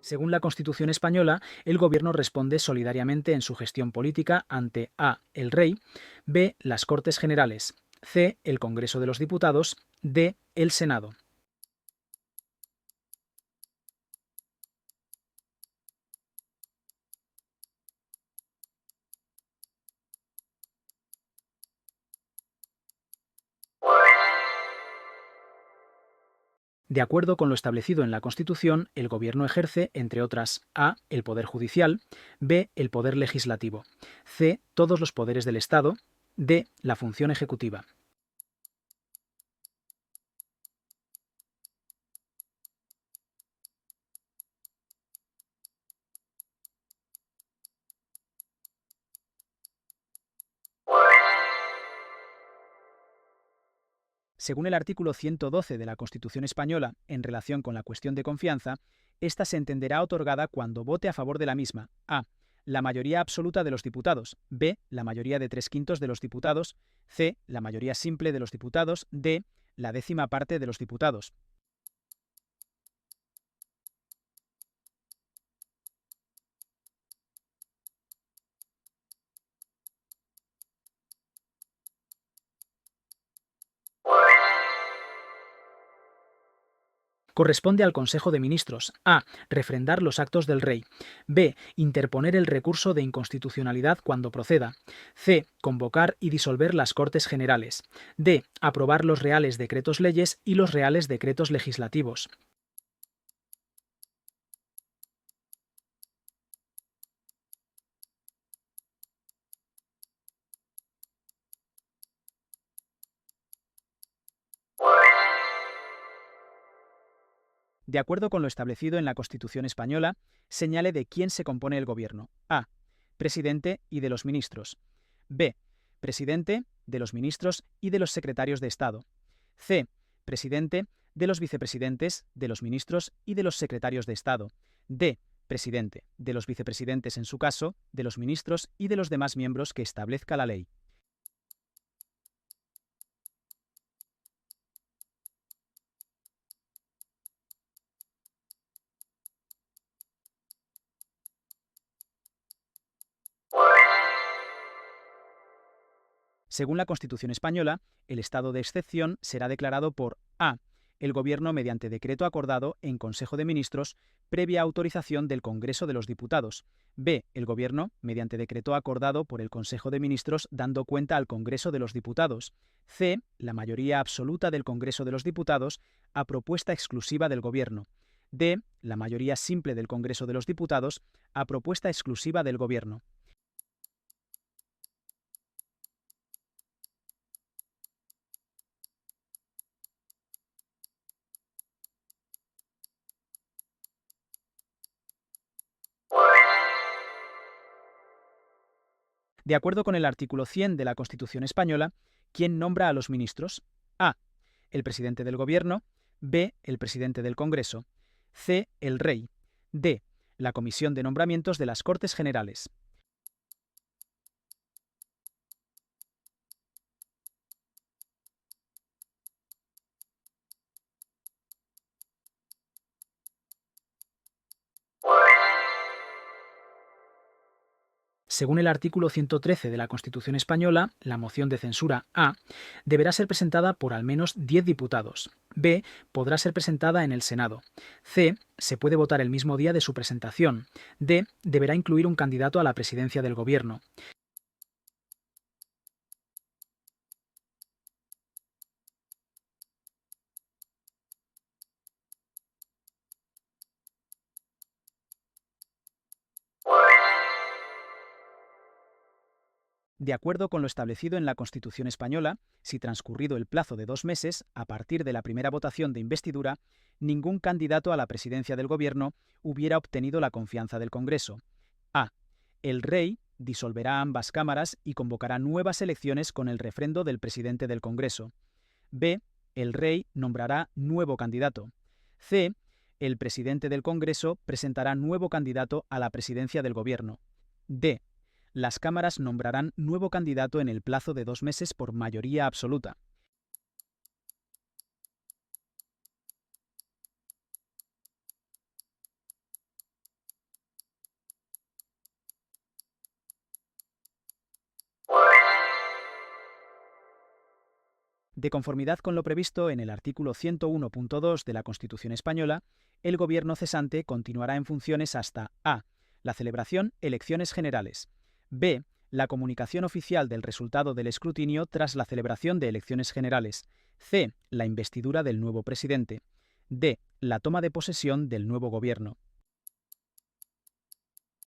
Según la Constitución española, el Gobierno responde solidariamente en su gestión política ante A. el Rey, B. las Cortes Generales, C. el Congreso de los Diputados, D. el Senado. De acuerdo con lo establecido en la Constitución, el Gobierno ejerce, entre otras, A. el Poder Judicial, B. el Poder Legislativo, C. todos los poderes del Estado, D. la función ejecutiva. Según el artículo 112 de la Constitución española, en relación con la cuestión de confianza, ésta se entenderá otorgada cuando vote a favor de la misma: A. la mayoría absoluta de los diputados, B. la mayoría de 3/5 de los diputados, C. la mayoría simple de los diputados, D. la 10ª parte de los diputados. Corresponde al Consejo de Ministros: A. refrendar los actos del Rey, B. interponer el recurso de inconstitucionalidad cuando proceda, C. convocar y disolver las Cortes Generales, D. aprobar los reales decretos leyes y los reales decretos legislativos. De acuerdo con lo establecido en la Constitución española, señale de quién se compone el Gobierno: A. Presidente y de los ministros, B. Presidente, de los ministros y de los secretarios de Estado, C. Presidente, de los vicepresidentes, de los ministros y de los secretarios de Estado, D. Presidente, de los vicepresidentes en su caso, de los ministros y de los demás miembros que establezca la ley. Según la Constitución española, el estado de excepción será declarado por A. el Gobierno mediante decreto acordado en Consejo de Ministros previa autorización del Congreso de los Diputados, B. el Gobierno mediante decreto acordado por el Consejo de Ministros dando cuenta al Congreso de los Diputados, C. la mayoría absoluta del Congreso de los Diputados a propuesta exclusiva del Gobierno, D. la mayoría simple del Congreso de los Diputados a propuesta exclusiva del Gobierno. De acuerdo con el artículo 100 de la Constitución española, ¿quién nombra a los ministros? A. el presidente del Gobierno, B. el presidente del Congreso, C. el Rey, D. la Comisión de Nombramientos de las Cortes Generales. Según el artículo 113 de la Constitución española, la moción de censura A deberá ser presentada por al menos 10 diputados. B. Podrá ser presentada en el Senado. C. Se puede votar el mismo día de su presentación. D. Deberá incluir un candidato a la presidencia del Gobierno. De acuerdo con lo establecido en la Constitución española, si transcurrido el plazo de 2 meses, a partir de la primera votación de investidura, ningún candidato a la presidencia del Gobierno hubiera obtenido la confianza del Congreso. A. El Rey disolverá ambas cámaras y convocará nuevas elecciones con el refrendo del presidente del Congreso. B. El Rey nombrará nuevo candidato. C. El presidente del Congreso presentará nuevo candidato a la presidencia del Gobierno. D. Las cámaras nombrarán nuevo candidato en el plazo de 2 meses por mayoría absoluta. De conformidad con lo previsto en el artículo 101.2 de la Constitución española, el gobierno cesante continuará en funciones hasta a. La celebración elecciones generales. b. La comunicación oficial del resultado del escrutinio tras la celebración de elecciones generales. c. La investidura del nuevo presidente. d. La toma de posesión del nuevo gobierno.